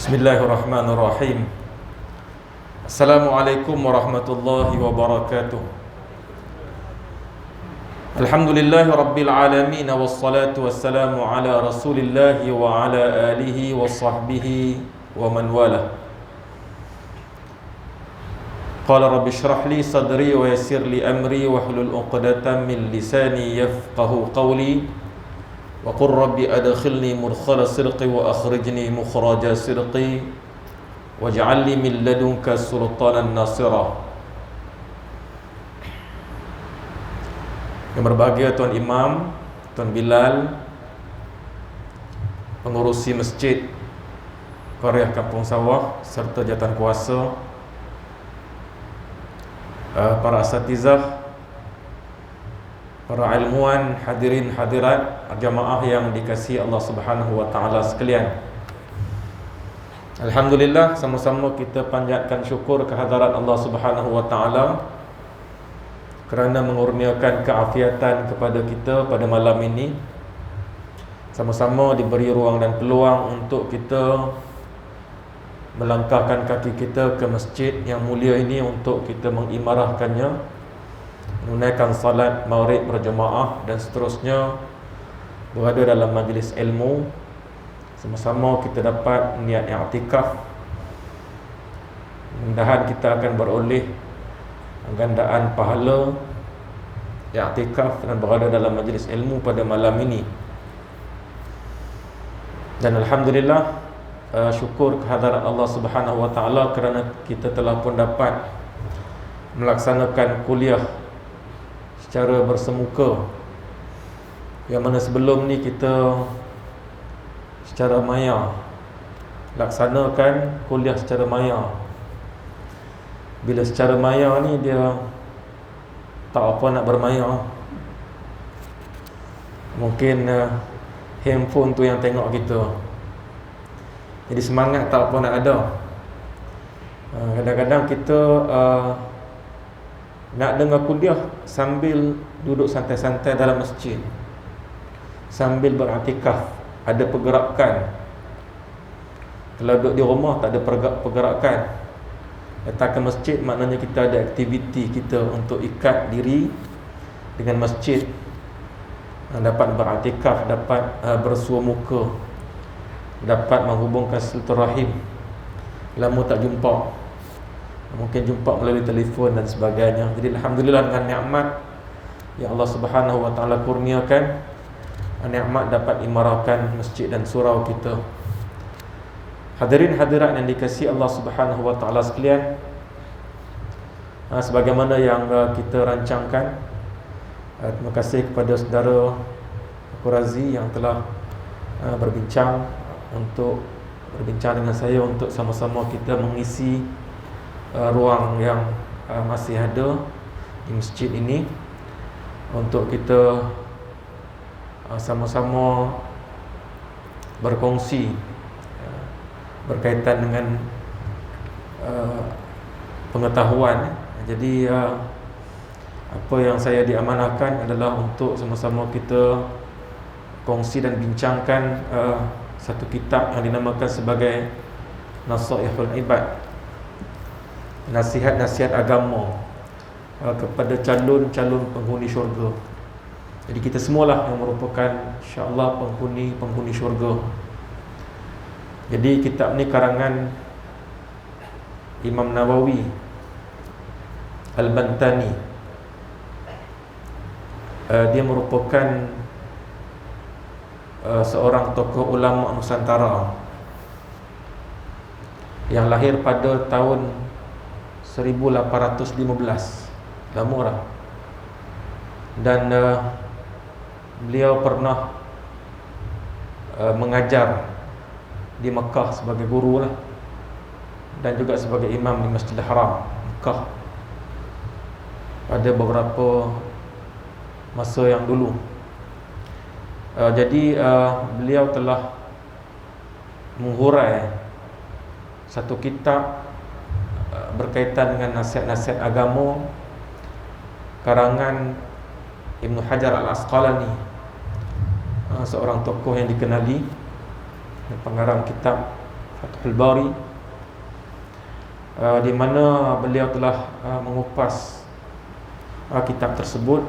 Bismillahirrahmanirrahim. Assalamualaikum warahmatullahi wabarakatuh. Alhamdulillahi rabbil alamin, wassalatu wassalamu ala rasulillahi wa ala alihi wa sahbihi wa man wala. Qala rabbi shrah li sadri wa yassir li amri wa hlul 'uqdatam min lisani yafqahu qawli. Wa qur rabbi adkhilni mudkhala sidqi wa akhrijni mukhraja sidqi waj'al li min ladunka sultanan nasira. Yang berbahagia Tuan Imam, Tuan Bilal, pengurusi masjid Qaryah Kampung Sawah serta jawatan kuasa, para asatizah, para ilmuwan, hadirin hadirat, jamaah yang dikasihi Allah Subhanahu wa taala sekalian. Alhamdulillah, sama-sama kita panjatkan syukur kehadirat Allah Subhanahu wa taala kerana mengurniakan keafiatan kepada kita pada malam ini. Sama-sama diberi ruang dan peluang untuk kita melangkahkan kaki kita ke masjid yang mulia ini untuk kita mengimarahkannya, menunaikan salat maghrib berjemaah dan seterusnya, berada dalam majlis ilmu. Sama-sama kita dapat niat i'tikaf. Mudah-mudahan kita akan beroleh gandaan pahala i'tikaf dan berada dalam majlis ilmu pada malam ini. Dan alhamdulillah, syukur kehadirat Allah Subhanahu wa taala kerana kita telah pun dapat melaksanakan kuliah secara bersemuka, yang mana sebelum ni kita secara maya laksanakan kuliah secara maya. Bila secara maya ni dia tak apa nak bermaya, mungkin handphone tu yang tengok kita, jadi semangat tak apa nak ada. Kadang-kadang kita nak dengar kuliah sambil duduk santai-santai dalam masjid, sambil beriktikaf, ada pergerakan. Kalau duduk di rumah tak ada pergerakan, datang ke masjid maknanya kita ada aktiviti kita untuk ikat diri dengan masjid, dapat beriktikaf, dapat bersua muka, dapat menghubungkan silaturahim. Lama tak jumpa, mungkin jumpa melalui telefon dan sebagainya. Jadi alhamdulillah, dengan nikmat yang Allah Subhanahu wa taala kurniakan, nikmat dapat imarahkan masjid dan surau kita. Hadirin hadirat yang dikasihi Allah Subhanahu wa taala sekalian, sebagaimana yang kita rancangkan, terima kasih kepada saudara Qurazi yang telah berbincang dengan saya untuk sama-sama kita mengisi ruang yang masih ada di masjid ini, untuk kita sama-sama berkongsi berkaitan dengan pengetahuan. Jadi apa yang saya diamanahkan adalah untuk sama-sama kita kongsi dan bincangkan satu kitab yang dinamakan sebagai Nasaihul Ibad, nasihat-nasihat agama kepada calon-calon penghuni syurga. Jadi kita semualah yang merupakan insya-Allah penghuni syurga. Jadi kitab ni karangan Imam Nawawi Al-Bantani. Dia merupakan seorang tokoh ulama Nusantara yang lahir pada tahun 1815, lama dah. Dan beliau pernah mengajar di Mekah sebagai guru lah, dan juga sebagai imam di Masjidil Haram Mekah pada beberapa masa yang dulu. Jadi beliau telah menghurai satu kitab berkaitan dengan nasihat-nasihat agama karangan Ibnu Hajar Al-Asqalani, seorang tokoh yang dikenali, pengarang kitab Fathul Bari, di mana beliau telah mengupas kitab tersebut.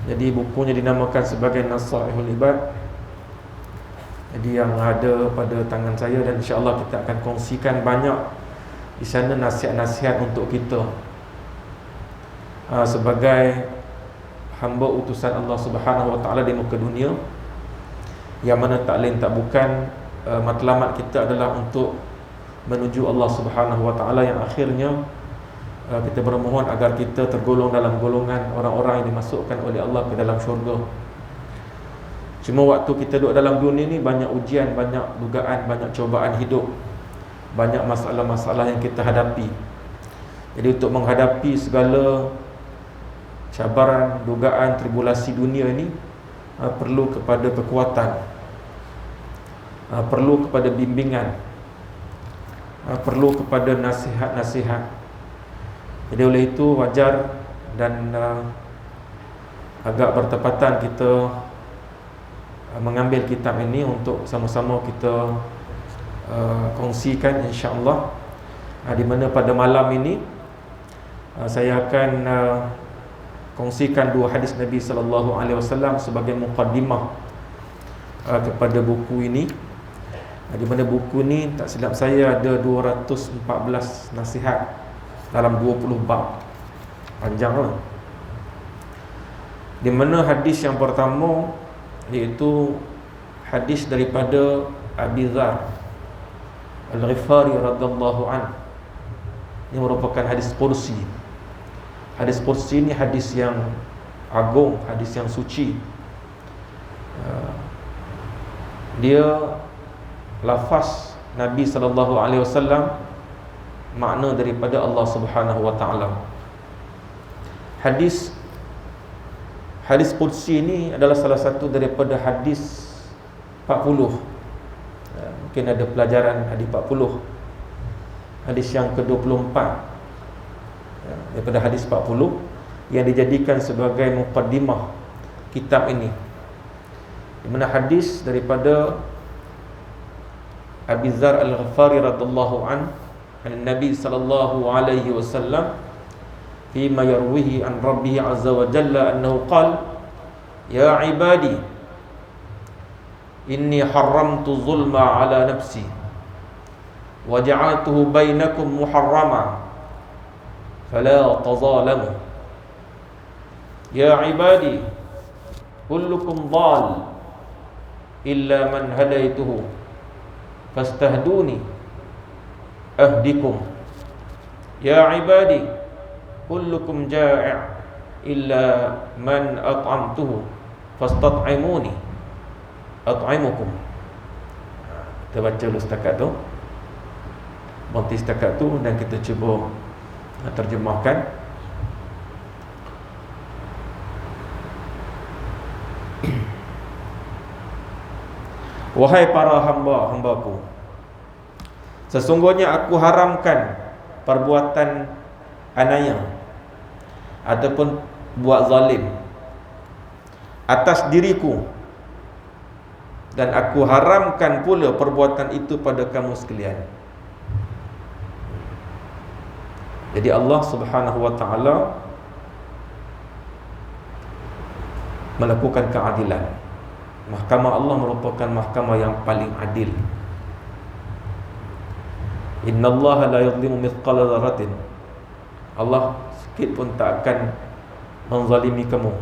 Jadi bukunya dinamakan sebagai Nasaihul Ibad. Jadi yang ada pada tangan saya, dan insya-Allah kita akan kongsikan banyak di sana nasihat-nasihat untuk kita sebagai hamba utusan Allah Subhanahu Wa Taala di muka dunia, yang mana tak lain tak bukan matlamat kita adalah untuk menuju Allah Subhanahu Wa Taala, yang akhirnya kita bermohon agar kita tergolong dalam golongan orang-orang yang dimasukkan oleh Allah ke dalam syurga. Cuma waktu kita duduk dalam dunia ni, banyak ujian, banyak dugaan, banyak cobaan hidup, banyak masalah-masalah yang kita hadapi. Jadi untuk menghadapi segala cabaran, dugaan, tribulasi dunia ini, perlu kepada kekuatan, perlu kepada bimbingan, perlu kepada nasihat-nasihat. Jadi oleh itu wajar dan agak bertepatan kita mengambil kitab ini untuk sama-sama kita kongsikan, insya-Allah. Di mana pada malam ini saya akan kongsikan dua hadis Nabi sallallahu alaihi wasallam sebagai muqaddimah kepada buku ini. Di mana buku ni tak silap saya ada 214 nasihat dalam 20 bab. Panjang lah. Di mana hadis yang pertama, iaitu hadis daripada Abi Dzar Al-Ghifari radhiyallahu anhu. Ini merupakan hadis qudsi. Hadis qudsi ini hadis yang agung, hadis yang suci. Dia lafaz Nabi sallallahu alaihi wasallam, makna daripada Allah Subhanahu Wa Taala. Hadis qudsi ini adalah salah satu daripada hadis 40. Mungkin ada pelajaran hadis 40. Hadis yang ke-24 daripada hadis 40 yang dijadikan sebagai muqaddimah kitab ini. Di mana hadis daripada Abi Dzar Al-Ghifari radhiyallahu anhu an Nabi sallallahu alaihi wasallam فيما يرويه عن ربه عز وجل أنه قال يا عبادي إني حرمت الظلم على نفسي وجعلته بينكم محرما فلا تظالموا يا عبادي كلكم ضال إلا من هديته فاستهدوني أهدكم يا عبادي kullukum ja'i' illa man at'amtuhu fastat'imuni at'imukum. Kita baca dulu setakat tu, berhenti setakat tu, dan kita cuba terjemahkan. Wahai para hamba-hambaku, sesungguhnya aku haramkan perbuatan anaya ataupun buat zalim atas diriku, dan aku haramkan pula perbuatan itu pada kamu sekalian. Jadi Allah Subhanahu Wa Taala melakukan keadilan. Mahkamah Allah merupakan mahkamah yang paling adil. Innallaha la yuzlimu mithqala dzarratin. Allah sikit pun tak akan menzalimi kamu,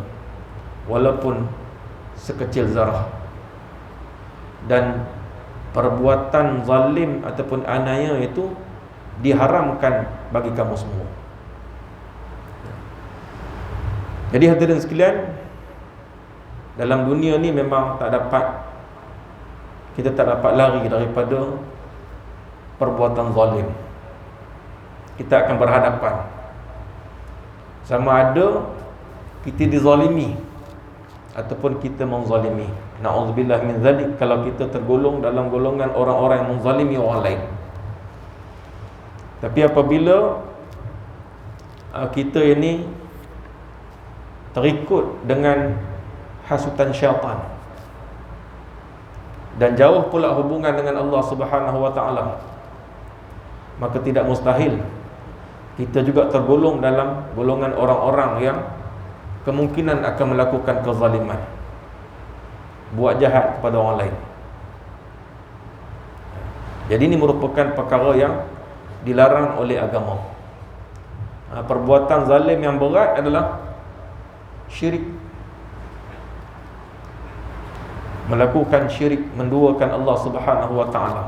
walaupun sekecil zarah. Dan perbuatan zalim ataupun anaya itu diharamkan bagi kamu semua. Jadi hadirin sekalian, dalam dunia ni memang kita tak dapat lari daripada perbuatan zalim. Kita akan berhadapan, sama ada kita dizalimi ataupun kita menzalimi. Na'udzubillah min zalik, kalau kita tergolong dalam golongan orang-orang yang menzalimi orang lain. Tapi apabila kita ini terikut dengan hasutan syaitan, dan jauh pula hubungan dengan Allah Subhanahu wa taala, maka tidak mustahil kita juga tergolong dalam golongan orang-orang yang kemungkinan akan melakukan kezaliman, buat jahat kepada orang lain. Jadi ini merupakan perkara yang dilarang oleh agama. Perbuatan zalim yang berat adalah syirik, melakukan syirik, menduakan Allah Subhanahu wa taala,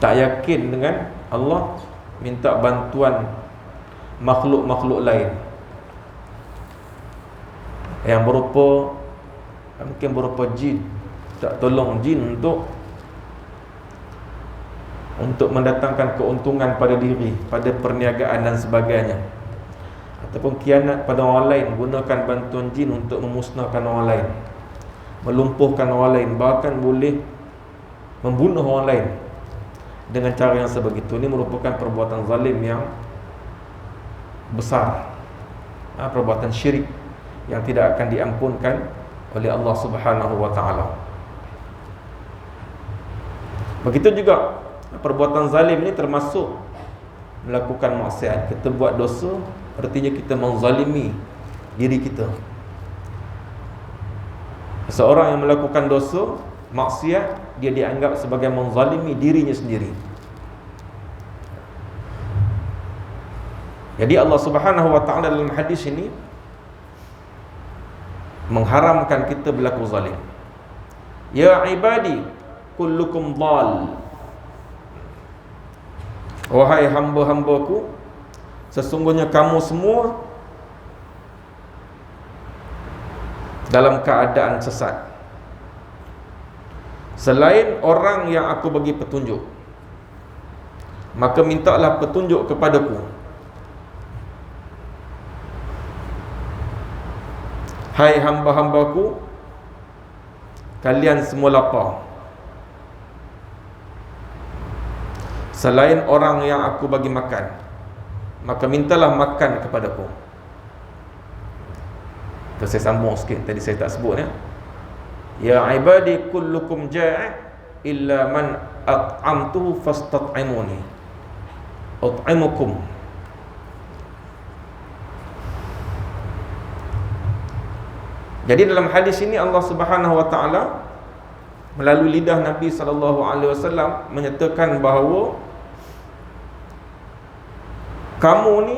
tak yakin dengan Allah, minta bantuan makhluk-makhluk lain yang berupa, mungkin berupa jin, tak tolong jin untuk mendatangkan keuntungan pada diri, pada perniagaan dan sebagainya, ataupun khianat pada orang lain, gunakan bantuan jin untuk memusnahkan orang lain, melumpuhkan orang lain, bahkan boleh membunuh orang lain dengan cara yang sebegitu. Ini merupakan perbuatan zalim yang besar, perbuatan syirik yang tidak akan diampunkan oleh Allah Subhanahu wa taala. Begitu juga perbuatan zalim ini termasuk melakukan maksiat. Kita buat dosa, artinya kita menzalimi diri kita. Seorang yang melakukan dosa, maksiat, dia dianggap sebagai menzalimi dirinya sendiri. Jadi Allah Subhanahu wa taala dalam hadis ini mengharamkan kita berlaku zalim. Ya ibadi kullukum dhal, wahai hamba-hambaku, sesungguhnya kamu semua dalam keadaan sesat, selain orang yang aku bagi petunjuk, maka mintalah petunjuk kepadaku. Hai hamba-hambaku, kalian semua lapar, selain orang yang aku bagi makan, maka mintalah makan kepadaku. Itu saya sambung sikit, tadi saya tak sebut ya. Ya ibadi kullukum ja'i illa man at'amtuhu fastat'imuni at'imukum. Jadi dalam hadis ini Allah Subhanahu wa taala melalui lidah Nabi sallallahu alaihi wasallam menyatakan bahawa kamu ni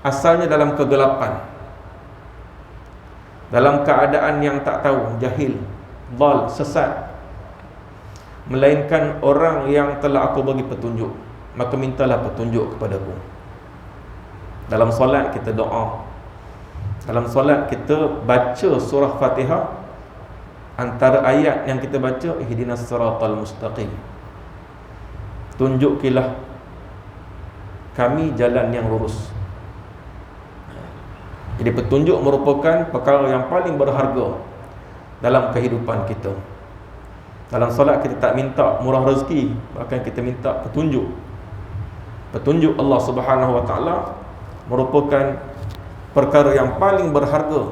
asalnya dalam kegelapan, dalam keadaan yang tak tahu, jahil, dhal, sesat, melainkan orang yang telah aku bagi petunjuk, maka mintalah petunjuk kepadaku. Dalam solat kita doa, dalam solat kita baca surah Fatihah, antara ayat yang kita baca, ihdinas siratal mustaqim, tunjukilah kami jalan yang lurus. Jadi petunjuk merupakan perkara yang paling berharga dalam kehidupan kita. Dalam solat kita tak minta murah rezeki, bahkan kita minta petunjuk. Petunjuk Allah Subhanahu wa taala merupakan perkara yang paling berharga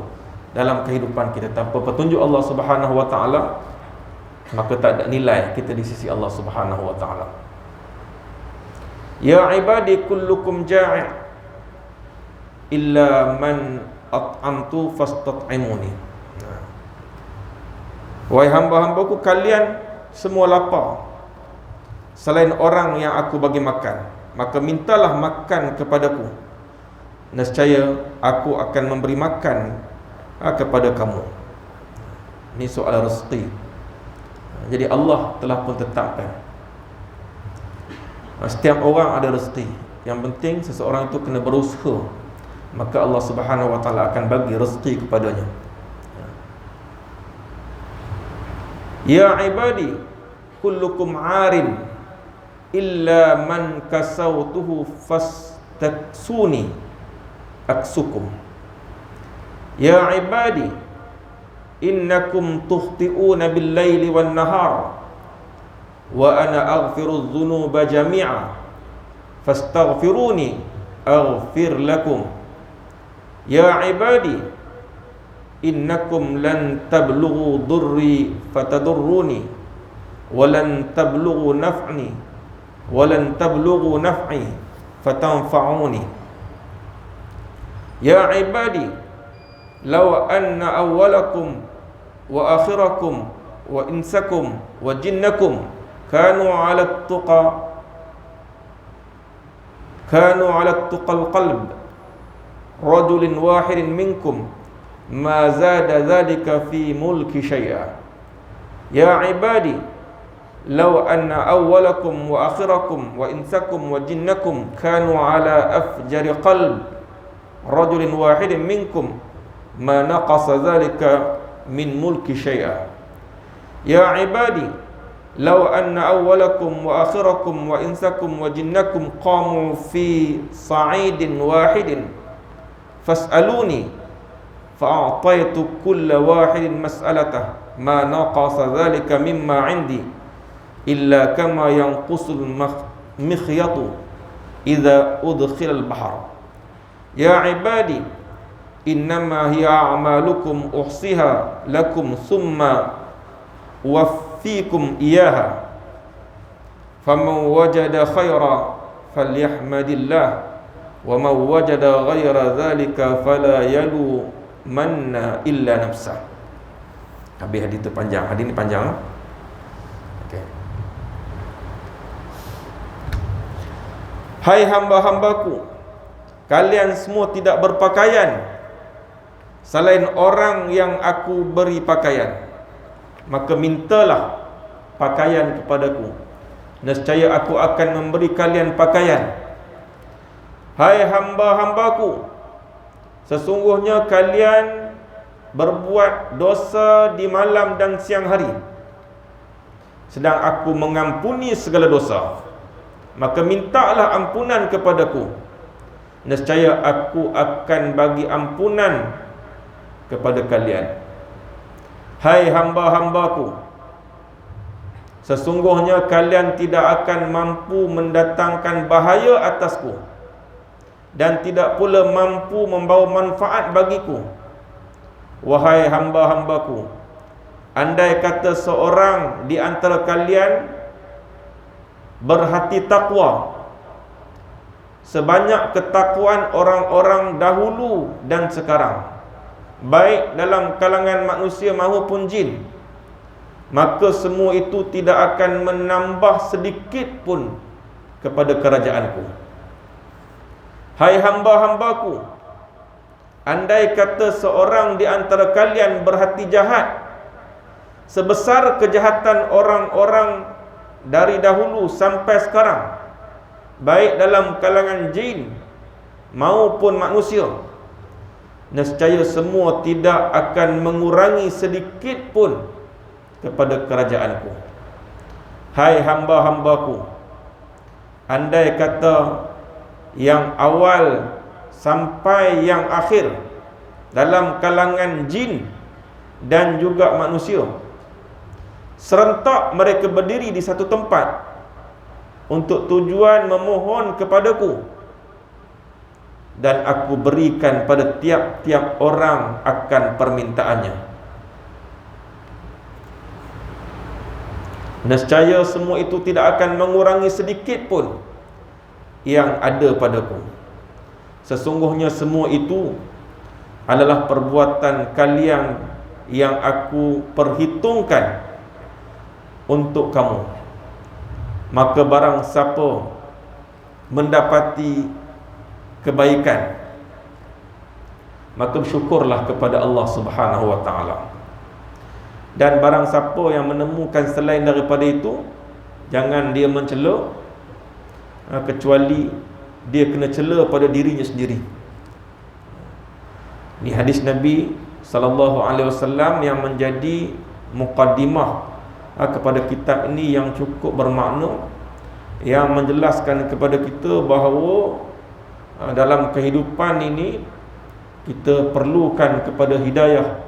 dalam kehidupan kita. Tanpa petunjuk Allah Subhanahu wa taala, maka tak ada nilai kita di sisi Allah Subhanahu wa taala. Ya ibadi kullukum ja'i illa man at'amtu fastat'imuni. Wahai hamba-hambaku, kalian semua lapar, selain orang yang aku bagi makan, maka mintalah makan kepadaku, nescaya aku akan memberi makan kepada kamu. Ini soal rezeki. Jadi Allah telah pun tetapkan setiap orang ada rezeki. Yang penting seseorang itu kena berusaha, maka Allah Subhanahu wa taala akan bagi rezeki kepadanya. Ya ibadi kullukum 'arin illa man kasautuhu fastaksuni aksukum. Ya ibadi innakum tukhti'una bil-laili wan-nahar wa ana aghfiru adh-dhunuba jami'a fastaghfiruni aghfir lakum. Ya ibadi innakum lan tablughu durri fatadurruni wa lan tablughu naf'i wa lan tablughu naf'i fatanfa'uni. Ya ibadi, law anna awwalakum wa akhirakum wa insakum wa jinnakum kanu 'ala al-qalb rajulin wahidin minkum ma zada dhalika fi mulki syai'a. Ya ibadi, law anna awwalakum wa akhirakum wa insakum wa jinnakum kanu 'ala afjari qalb rajulin wahidin minkum ma naqasa dhalika min mulki syai'a. Ya ibadi, law anna awwalakum wa akhirakum wa insakum wa jinnakum qamu fi sa'idin wahidin fas'aluni fa'ataitu kulla wahidin mas'alatah ma naqasa dhalika mimma 'indi illa kama yanqusul mikhyatu idza udkhila al-bahr. Ya ibadi, innama hiya a'malukum uhsiha lakum thumma uwaffikum iyaha faman wajada khaira falyahmadillah wa man wajada ghaira dhalika fala yalumanna illa nafsah. Habis hadis itu panjang. Hadis ini panjang. Okey. Hai hamba-hambaku, kalian semua tidak berpakaian selain orang yang aku beri pakaian, maka mintalah pakaian kepadaku, nescaya aku akan memberi kalian pakaian. Hai hamba-hambaku, sesungguhnya kalian berbuat dosa di malam dan siang hari, sedang aku mengampuni segala dosa, maka mintalah ampunan kepadaku, nescaya aku akan bagi ampunan kepada kalian. Hai hamba-hambaku, sesungguhnya kalian tidak akan mampu mendatangkan bahaya atasku dan tidak pula mampu membawa manfaat bagiku. Wahai hamba-hambaku, andai kata seorang di antara kalian berhati takwa sebanyak ketakwaan orang-orang dahulu dan sekarang, baik dalam kalangan manusia maupun jin, maka semua itu tidak akan menambah sedikit pun kepada kerajaanku. Hai hamba-hambaku, andai kata seorang di antara kalian berhati jahat sebesar kejahatan orang-orang dari dahulu sampai sekarang, baik dalam kalangan jin maupun manusia, nescaya semua tidak akan mengurangi sedikit pun kepada kerajaanku. Hai hamba-hambaku, andai kata yang awal sampai yang akhir dalam kalangan jin dan juga manusia serentak mereka berdiri di satu tempat untuk tujuan memohon kepadaku, dan aku berikan pada tiap-tiap orang akan permintaannya, nescaya semua itu tidak akan mengurangi sedikit pun yang ada padaku. Sesungguhnya semua itu adalah perbuatan kalian yang aku perhitungkan untuk kamu. Maka barang siapa mendapati kebaikan, maka bersyukurlah kepada Allah Subhanahu wa taala. Dan barang siapa yang menemukan selain daripada itu, jangan dia mencela, kecuali dia kena cela pada dirinya sendiri. Ini hadis Nabi sallallahu alaihi wasallam yang menjadi muqaddimah kepada kitab ini yang cukup bermakna, yang menjelaskan kepada kita bahawa dalam kehidupan ini kita perlukan kepada hidayah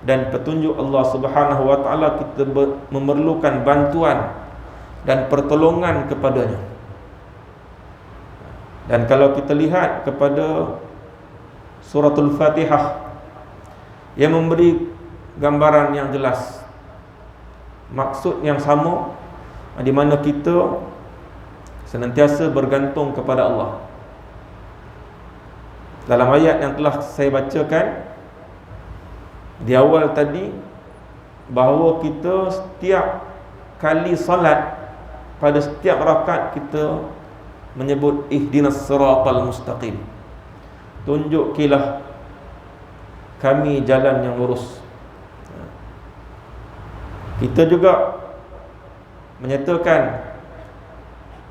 dan petunjuk Allah Subhanahu wa taala. Kita memerlukan bantuan dan pertolongan kepadanya. Dan kalau kita lihat kepada suratul Fatihah, yang memberi gambaran yang jelas, maksud yang sama, di mana kita senantiasa bergantung kepada Allah. Dalam ayat yang telah saya bacakan di awal tadi, bahawa kita setiap kali salat, pada setiap rakaat kita menyebut ihdinas siratal mustaqim, tunjukilah kami jalan yang lurus. Kita juga menyatakan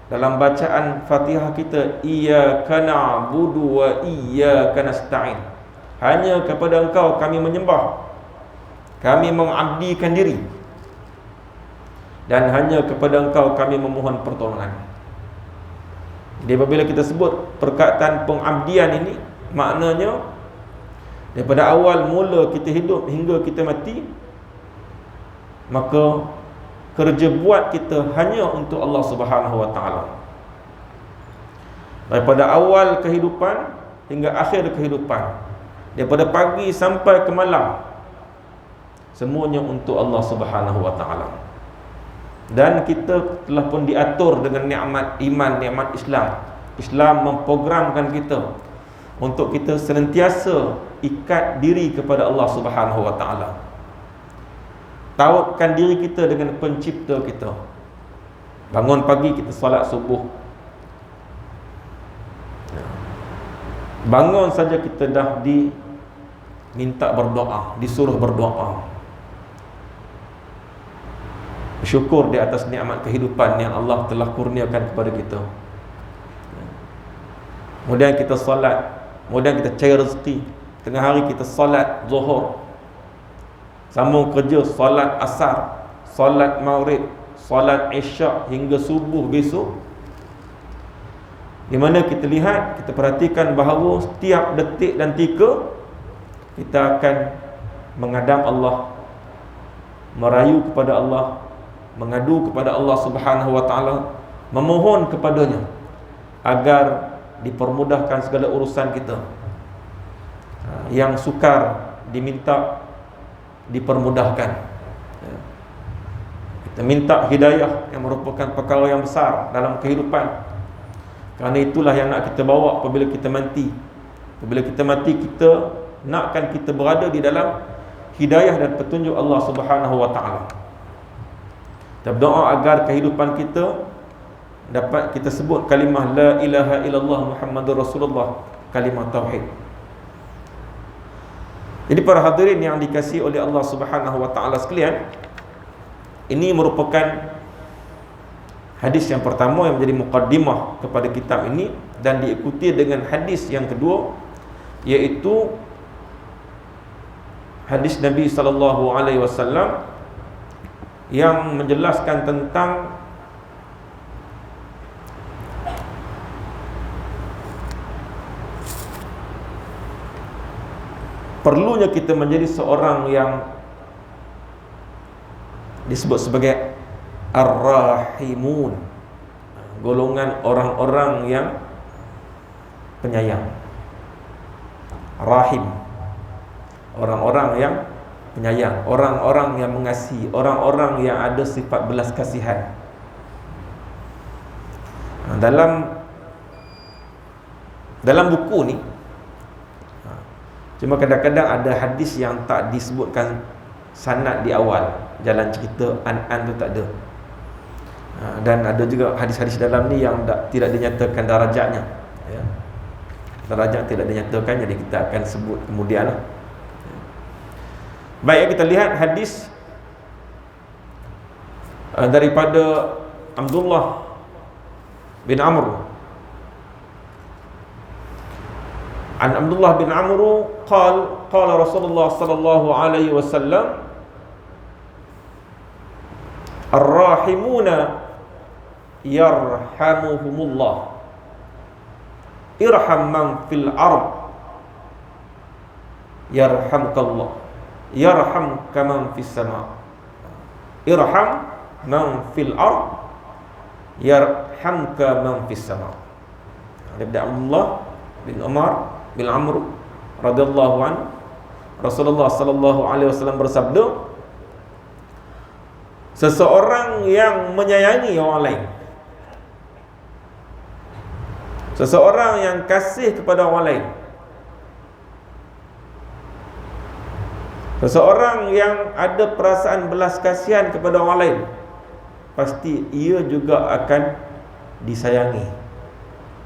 dalam bacaan Fatihah kita, iyyaka na'budu wa iyyaka nasta'in, hanya kepada Engkau kami menyembah, kami mengabdikan diri, dan hanya kepada Engkau kami memohon pertolongan. Jadi apabila kita sebut perkataan pengabdian ini, maknanya daripada awal mula kita hidup hingga kita mati, maka kerja buat kita hanya untuk Allah Subhanahu wa taala. Daripada awal kehidupan hingga akhir kehidupan, daripada pagi sampai ke malam, semuanya untuk Allah Subhanahu wa taala. Dan kita telah pun diatur dengan nikmat iman, nikmat Islam. Islam memprogramkan kita untuk kita senantiasa ikat diri kepada Allah Subhanahu wa taala. Tautkan diri kita dengan pencipta kita. Bangun pagi kita solat subuh. Bangun saja kita dah diminta berdoa, disuruh berdoa. Bersyukur di atas nikmat kehidupan yang Allah telah kurniakan kepada kita. Kemudian kita solat, kemudian kita cari rezeki. Tengah hari kita solat zuhur, sambung kerja solat asar, solat maghrib, solat isyak hingga subuh besok. Di mana kita lihat, kita perhatikan bahawa setiap detik dan tika kita akan menghadap Allah, merayu kepada Allah, mengadu kepada Allah Subhanahu wa taala, memohon kepadanya agar dipermudahkan segala urusan kita. Yang sukar diminta dipermudahkan. Kita minta hidayah yang merupakan perkara yang besar dalam kehidupan. Kerana itulah yang nak kita bawa apabila kita mati. Apabila kita mati, kita nakkan kita berada di dalam hidayah dan petunjuk Allah Subhanahu wa taala. Kita berdoa agar kehidupan kita dapat kita sebut kalimah la ilaha illallah Muhammadur Rasulullah, kalimah tauhid. Jadi para hadirin yang dikasihi oleh Allah Subhanahu wa taala sekalian, ini merupakan hadis yang pertama yang menjadi muqaddimah kepada kitab ini, dan diikuti dengan hadis yang kedua, iaitu hadis Nabi sallallahu alaihi wasallam yang menjelaskan tentang perlunya kita menjadi seorang yang disebut sebagai ar-rahimun, golongan orang-orang yang penyayang. Rahim, orang-orang yang penyayang, orang-orang yang mengasihi, orang-orang yang ada sifat belas kasihan. Dalam buku ni cuma kadang-kadang ada hadis yang tak disebutkan sanad di awal, jalan cerita an-an tu tak ada. Dan ada juga hadis-hadis dalam ni yang tidak dinyatakan darajatnya, ya. Darajat tidak dinyatakan, jadi kita akan sebut kemudian lah. Baik, kita lihat hadis daripada Abdullah bin Amr. An Abdullah bin Amr qala Rasulullah sallallahu alaihi wasallam, ar-rahimuna yarhamuhumullah, irham man fil ard yarhamkallah, yarham kaman fis sama. Irham man fil ard yarhamka man fis sama. Daripada Abdullah bin Umar bin Amr radhiyallahu anhu, Rasulullah sallallahu alaihi wasallam bersabda, seseorang yang menyayangi orang lain, seseorang yang kasih kepada orang lain, seseorang yang ada perasaan belas kasihan kepada orang lain, pasti ia juga akan disayangi,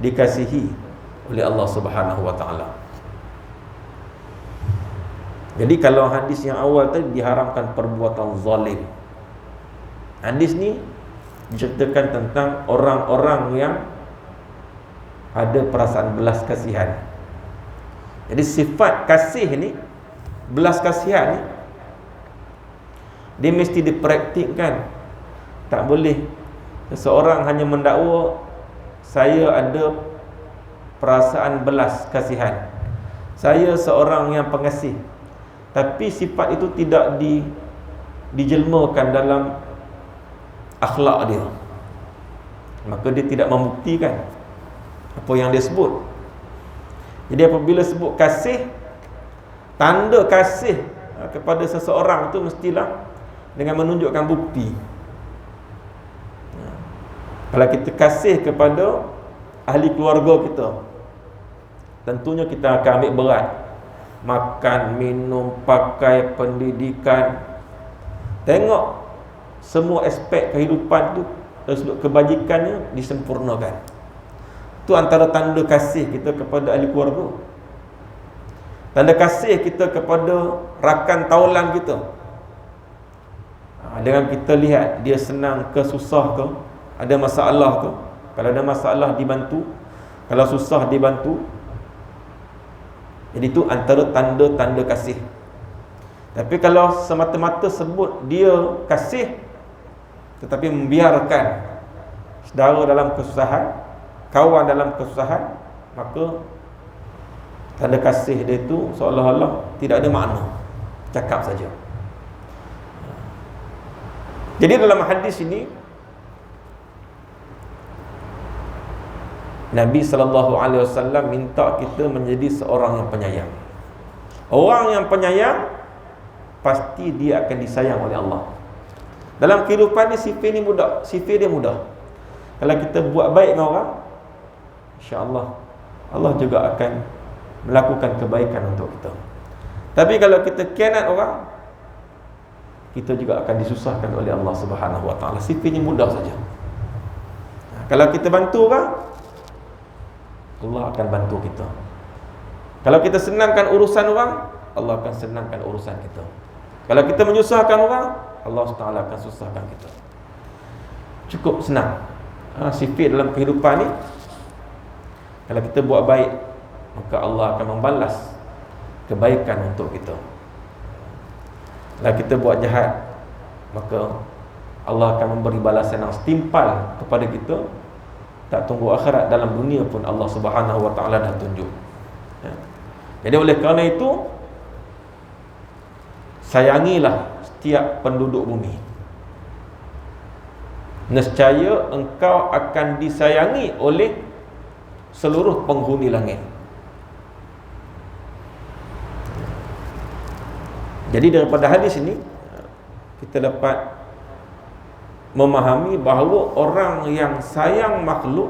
dikasihi oleh Allah Subhanahu wa taala. Jadi kalau hadis yang awal tadi diharamkan perbuatan zalim, hadis ni menceritakan tentang orang-orang yang ada perasaan belas kasihan. Jadi sifat kasih ni, belas kasihan ni, dia mesti dipraktikkan. Tak boleh seseorang hanya mendakwa saya ada perasaan belas kasihan, saya seorang yang pengasih, tapi sifat itu tidak dijelmakan dalam akhlak dia, maka dia tidak membuktikan apa yang dia sebut. Jadi apabila sebut kasih, tanda kasih kepada seseorang itu mestilah dengan menunjukkan bukti. Kalau kita kasih kepada ahli keluarga kita, tentunya kita akan ambil berat. Makan, minum, pakai, pendidikan. Tengok semua aspek kehidupan tu, kebajikannya disempurnakan. Itu antara tanda kasih kita kepada ahli keluarga. Tanda kasih kita kepada rakan taulan kita, dengan kita lihat dia senang ke susah ke, ada masalah ke. Kalau ada masalah dibantu, kalau susah dibantu. Jadi itu antara tanda-tanda kasih. Tapi kalau semata-mata sebut dia kasih tetapi membiarkan saudara dalam kesusahan, kawan dalam kesusahan, maka tanda kasih dia itu seolah-olah tidak ada makna, cakap saja. Jadi dalam hadis ini Nabi SAW minta kita menjadi seorang yang penyayang. Orang yang penyayang pasti dia akan disayang oleh Allah. Dalam kehidupan ni sifir dia mudah. Kalau kita buat baik dengan orang, insya-Allah Allah juga akan melakukan kebaikan untuk kita. Tapi kalau kita khianat orang, kita juga akan disusahkan oleh Allah Subhanahu wa taala. Sifir ni mudah saja. Kalau kita bantu orang, Allah akan bantu kita. Kalau kita senangkan urusan orang, Allah akan senangkan urusan kita. Kalau kita menyusahkan orang, Allah SWT akan susahkan kita. Cukup senang. Sifat dalam kehidupan ni, kalau kita buat baik, maka Allah akan membalas kebaikan untuk kita. Kalau kita buat jahat, maka Allah akan memberi balasan yang setimpal kepada kita. Tak tunggu akhirat, dalam dunia pun Allah Subhanahu wa taala dah tunjuk. Jadi oleh kerana itu, sayangilah setiap penduduk bumi. Nescaya engkau akan disayangi oleh seluruh penghuni langit. Jadi daripada hadis ini kita dapat memahami bahawa orang yang sayang makhluk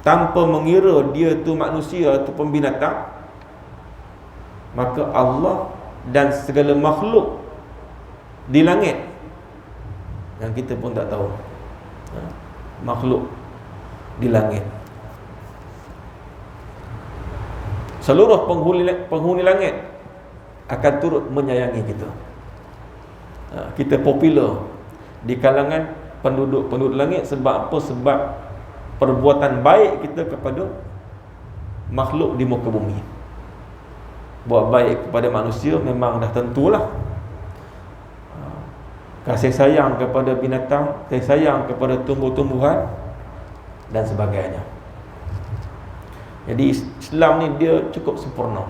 tanpa mengira dia tu manusia ataupun binatang, maka Allah dan segala makhluk di langit yang kita pun tak tahu, makhluk di langit, seluruh penghuni langit akan turut menyayangi kita. Kita popular di kalangan penduduk langit sebab apa? Sebab perbuatan baik kita kepada makhluk di muka bumi. Buat baik kepada manusia memang dah tentulah. Kasih sayang kepada binatang, kasih sayang kepada tumbuh-tumbuhan dan sebagainya. Jadi Islam ni dia cukup sempurna.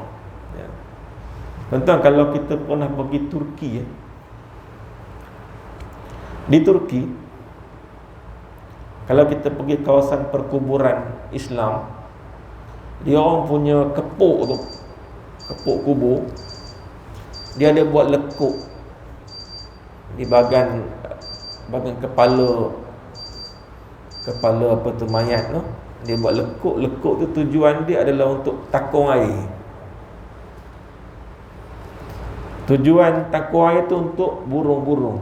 Tuan-tuan, kalau kita pernah pergi Turki, di Turki, kalau kita pergi kawasan perkuburan Islam, dia orang punya kepuk tu kepuk kubur, dia ada buat lekuk di bahagian kepala apa tu, mayat tu. Dia buat lekuk tu tujuan dia adalah untuk takung air. Tujuan takung air tu untuk burung-burung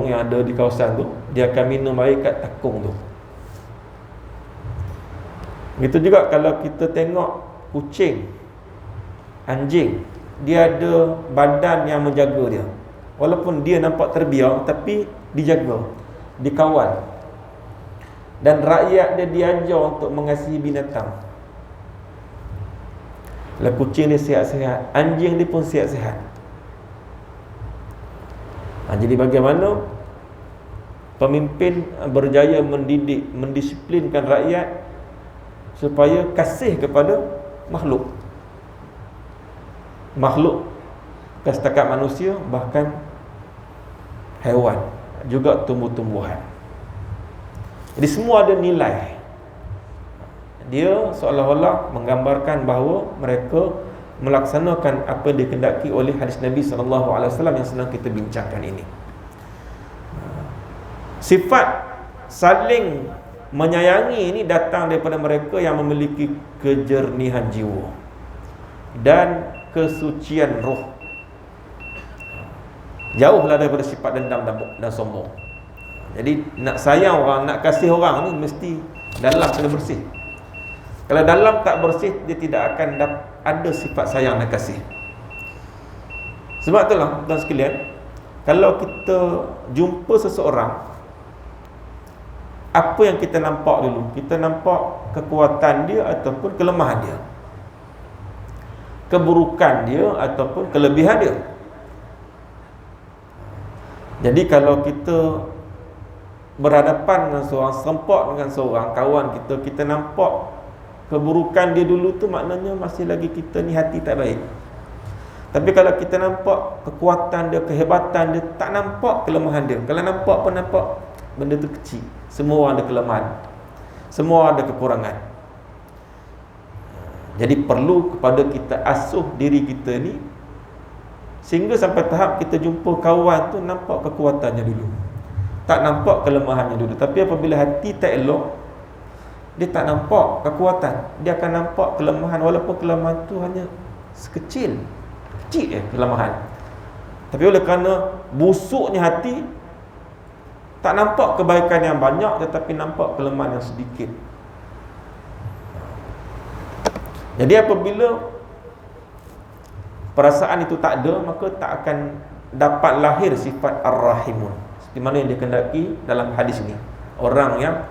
yang ada di kawasan tu, dia akan minum air kat takung tu. Begitu juga kalau kita tengok kucing, anjing, dia ada badan yang menjaga dia. Walaupun dia nampak terbiar, tapi dijaga, dikawal. Dan rakyat dia diajar untuk mengasihi binatang. Kalau kucing dia sihat-sihat, anjing dia pun sihat-sihat. Jadi bagaimana pemimpin berjaya mendidik, mendisiplinkan rakyat supaya kasih kepada makhluk bukan setakat manusia, bahkan haiwan, juga tumbuh-tumbuhan. Jadi semua ada nilai. Dia seolah-olah menggambarkan bahawa mereka melaksanakan apa yang dikehendaki oleh hadis Nabi SAW yang sedang kita bincangkan ini. Sifat saling menyayangi ini datang daripada mereka yang memiliki kejernihan jiwa dan kesucian roh. Jauhlah daripada sifat dendam dan sombong. Jadi nak sayang orang, nak kasih orang ni mesti dalam kena bersih. Kalau dalam tak bersih, dia tidak akan ada sifat sayang dan kasih. Sebab itulah tuan sekalian, kalau kita jumpa seseorang, apa yang kita nampak dulu? Kita nampak kekuatan dia ataupun kelemahan dia, keburukan dia ataupun kelebihan dia. Jadi kalau kita berhadapan dengan seorang, serempak dengan seorang kawan kita nampak keburukan dia dulu tu, maknanya masih lagi kita ni hati tak baik. Tapi kalau kita nampak kekuatan dia, kehebatan dia, tak nampak kelemahan dia. Kalau nampak pun nampak benda tu kecil. Semua orang ada kelemahan, semua ada kekurangan. Jadi perlu kepada kita asuh diri kita ni sehingga sampai tahap kita jumpa kawan tu nampak kekuatannya dulu, tak nampak kelemahannya dulu. Tapi apabila hati tak elok, dia tak nampak kekuatan, dia akan nampak kelemahan, walaupun kelemahan tu hanya kecil kelemahan. Tapi oleh kerana busuknya hati, tak nampak kebaikan yang banyak, tetapi nampak kelemahan yang sedikit. Jadi apabila perasaan itu tak ada, maka tak akan dapat lahir sifat Ar-Rahimun, seperti mana yang dikehendaki dalam hadis ini. Orang yang